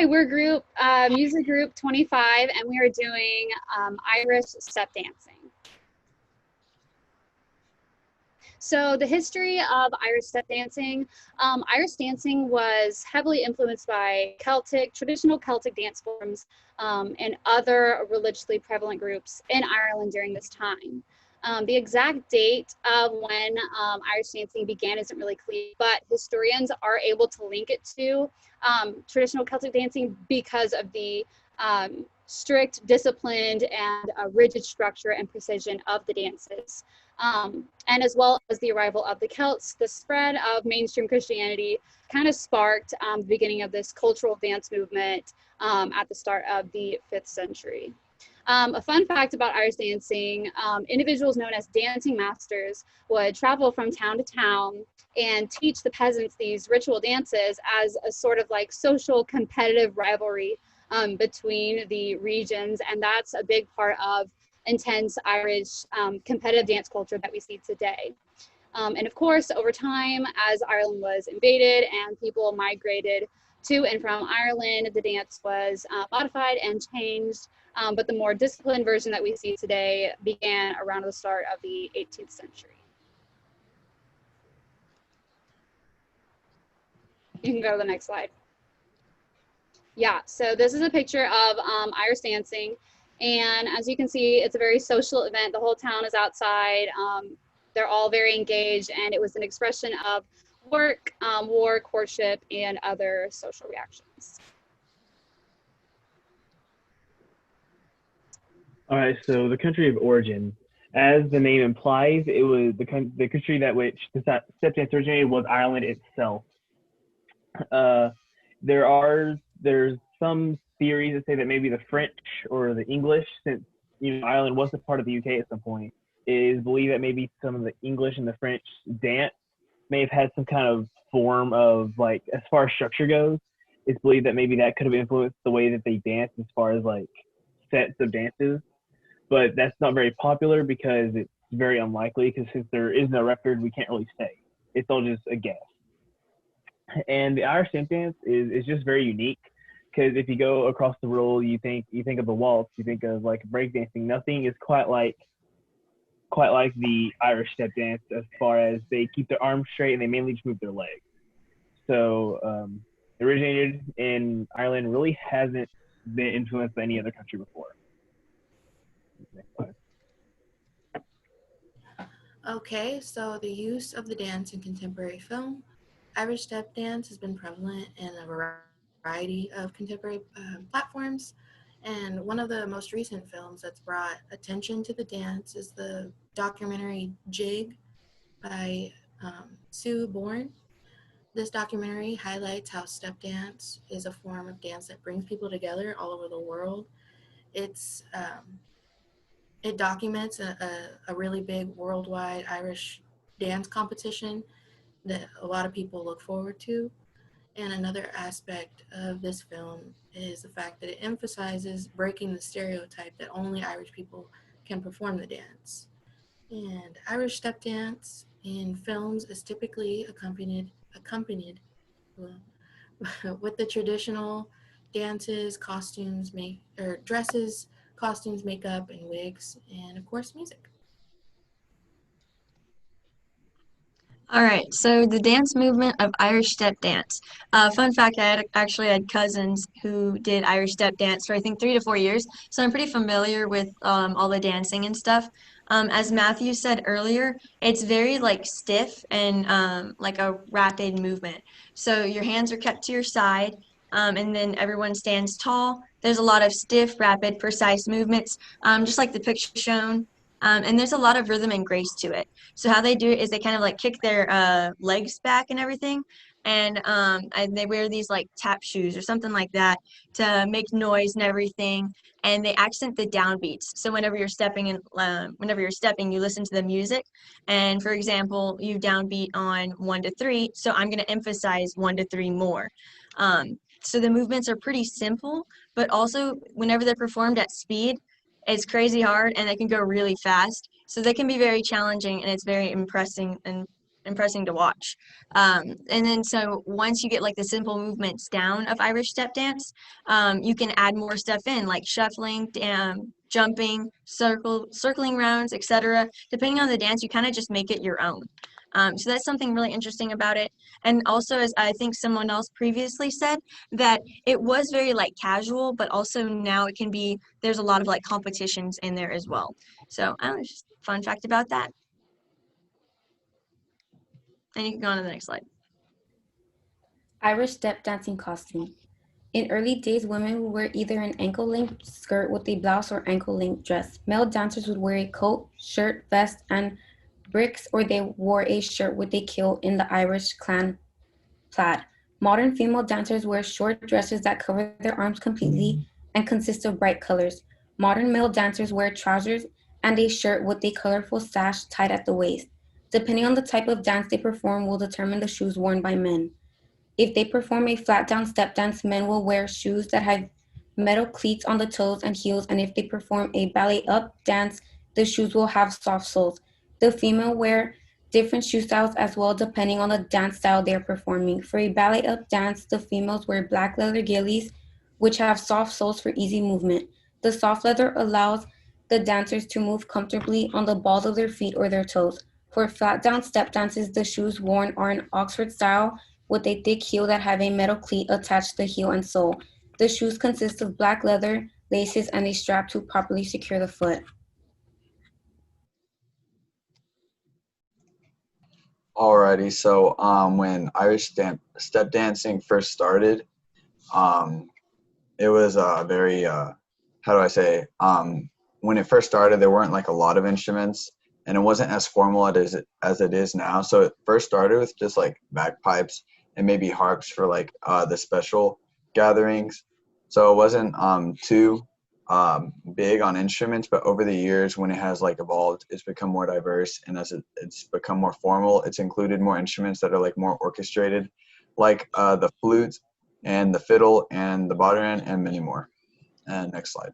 we're music group 25, and we are doing Irish step dancing. So the history of Irish step dancing, Irish dancing was heavily influenced by traditional Celtic dance forms and other religiously prevalent groups in Ireland during this time. The exact date of when Irish dancing began isn't really clear, but historians are able to link it to traditional Celtic dancing because of the strict, disciplined, and rigid structure and precision of the dances. And as well as the arrival of the Celts, the spread of mainstream Christianity kind of sparked the beginning of this cultural dance movement at the start of the 5th century. A fun fact about Irish dancing, individuals known as dancing masters would travel from town to town and teach the peasants these ritual dances as a sort of like social competitive rivalry between the regions. And that's a big part of intense Irish competitive dance culture that we see today. And of course, over time, as Ireland was invaded and people migrated to and from Ireland, the dance was modified and changed. But the more disciplined version that we see today began around the start of the 18th century. You can go to the next slide. Yeah, so this is a picture of Irish dancing. And as you can see, it's a very social event. The whole town is outside. They're all very engaged, and it was an expression of work, war, courtship, and other social reactions. All right, so the country of origin, as the name implies, it was the country that which the step dance originated was Ireland itself. There's some theories that say that maybe the French or the English, since Ireland was a part of the UK at some point, is believed that maybe some of the English and the French dance may have had some kind of form of, like, as far as structure goes, it's believed that maybe that could have influenced the way that they dance as far as like sets of dances. But that's not very popular because it's very unlikely, because since there is no record, we can't really say. It's all just a guess. And the Irish step dance is just very unique, because if you go across the world, you think of the waltz, you think of like breakdancing. Nothing is quite like the Irish step dance, as far as they keep their arms straight and they mainly just move their legs. So originated in Ireland, really hasn't been influenced by any other country before. Okay, so the use of the dance in contemporary film. Irish step dance has been prevalent in a variety of contemporary platforms, and one of the most recent films that's brought attention to the dance is the documentary Jig by Sue Bourne. This documentary highlights how step dance is a form of dance that brings people together all over the world. It documents a really big worldwide Irish dance competition that a lot of people look forward to. And another aspect of this film is the fact that it emphasizes breaking the stereotype that only Irish people can perform the dance. And Irish step dance in films is typically accompanied with the traditional dances, dresses, costumes, makeup, and wigs, and of course, music. All right, so the dance movement of Irish step dance. Fun fact, I actually had cousins who did Irish step dance for I think 3 to 4 years, so I'm pretty familiar with all the dancing and stuff. As Matthew said earlier, it's very like stiff and like a rapid movement. So your hands are kept to your side, and then everyone stands tall. There's a lot of stiff, rapid, precise movements, just like the picture shown. And there's a lot of rhythm and grace to it. So how they do it is they kind of like kick their legs back and everything. And they wear these like tap shoes or something like that to make noise and everything. And they accent the downbeats. So whenever you're stepping, you listen to the music. And for example, you downbeat on 1 to 3. So I'm going to emphasize 1 to 3 more. So the movements are pretty simple, but also whenever they're performed at speed, it's crazy hard and they can go really fast. So they can be very challenging, and it's very impressive impressing to watch. And then so once you get like the simple movements down of Irish step dance, you can add more stuff in like shuffling, jumping, circling rounds, etc. Depending on the dance, you kind of just make it your own. So that's something really interesting about it. And also, as I think someone else previously said, that it was very like casual, but also now it can be, there's a lot of like competitions in there as well. So I don't know, just a fun fact about that. And you can go on to the next slide. Irish step dancing costume. In early days, women would wear either an ankle-length skirt with a blouse or ankle-length dress. Male dancers would wear a coat, shirt, vest, and breeks, or they wore a shirt with a kilt in the Irish clan plaid. Modern female dancers wear short dresses that cover their arms completely and consist of bright colors. Modern male dancers wear trousers and a shirt with a colorful sash tied at the waist. Depending on the type of dance they perform will determine the shoes worn by men. If they perform a flat down step dance, men will wear shoes that have metal cleats on the toes and heels, and if they perform a ballet up dance, the shoes will have soft soles. The female wear different shoe styles as well depending on the dance style they are performing. For a ballet up dance, the females wear black leather gillies, which have soft soles for easy movement. The soft leather allows the dancers to move comfortably on the balls of their feet or their toes. For flat down step dances, the shoes worn are an Oxford style with a thick heel that have a metal cleat attached to the heel and sole. The shoes consist of black leather, laces, and a strap to properly secure the foot. Alrighty, so when Irish step dancing first started, it was very, how do I say, when it first started, there weren't like a lot of instruments, and it wasn't as formal as it is now. So it first started with just like bagpipes and maybe harps for like the special gatherings. So it wasn't too big on instruments, but over the years when it has like evolved, it's become more diverse, and as it's become more formal, it's included more instruments that are like more orchestrated, like the flute and the fiddle and the bodhran and many more. And next slide.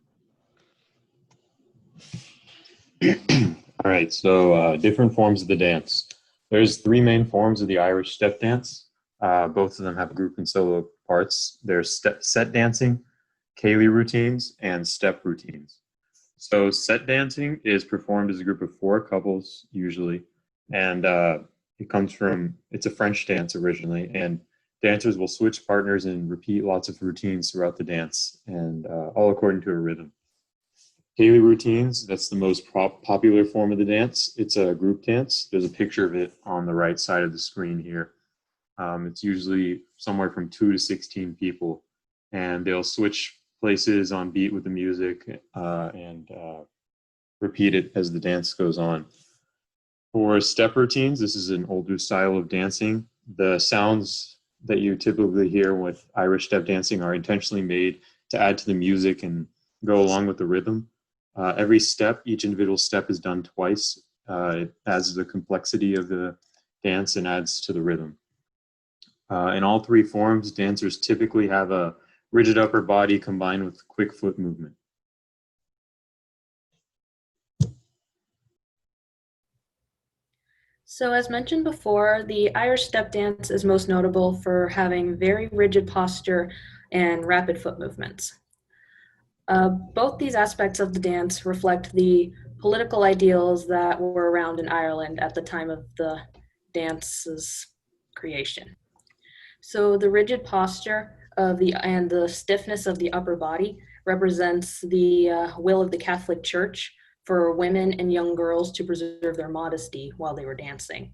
All right, so different forms of the dance. There's three main forms of the Irish step dance. Both of them have group and solo parts. There's set dancing, Cayley routines, and step routines. So set dancing is performed as a group of four couples usually, and it's a French dance originally, and dancers will switch partners and repeat lots of routines throughout the dance, and all according to a rhythm. Cayley routines, that's the most popular form of the dance. It's a group dance. There's a picture of it on the right side of the screen here. It's usually somewhere from 2 to 16 people, and they'll switch places on beat with the music and repeat it as the dance goes on. For step routines, this is an older style of dancing. The sounds that you typically hear with Irish step dancing are intentionally made to add to the music and go along with the rhythm. Every step, each individual step is done twice. It adds to the complexity of the dance and adds to the rhythm. In all three forms, dancers typically have a rigid upper body combined with quick foot movement. So as mentioned before, the Irish step dance is most notable for having very rigid posture and rapid foot movements. Both these aspects of the dance reflect the political ideals that were around in Ireland at the time of the dance's creation. So the rigid posture and the stiffness of the upper body represents the will of the Catholic Church for women and young girls to preserve their modesty while they were dancing.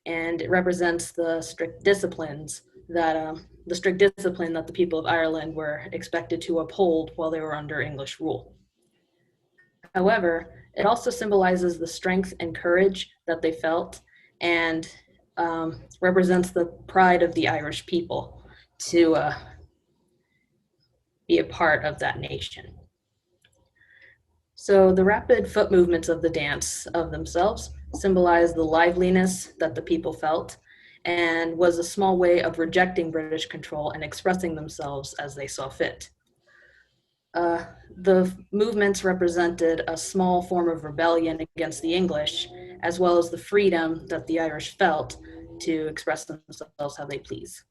And it represents the strict discipline that the people of Ireland were expected to uphold while they were under English rule. However, it also symbolizes the strength and courage that they felt, and represents the pride of the Irish people to be a part of that nation. So the rapid foot movements of the dance of themselves symbolize the liveliness that the people felt, and was a small way of rejecting British control and expressing themselves as they saw fit. The movements represented a small form of rebellion against the English, as well as the freedom that the Irish felt to express themselves how they please.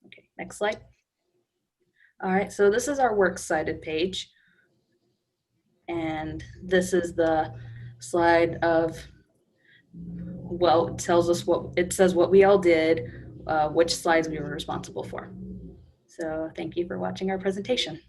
Okay, next slide. All right, so this is our works cited page. And this is the slide of, well, it tells us it says what we all did, which slides we were responsible for. So thank you for watching our presentation.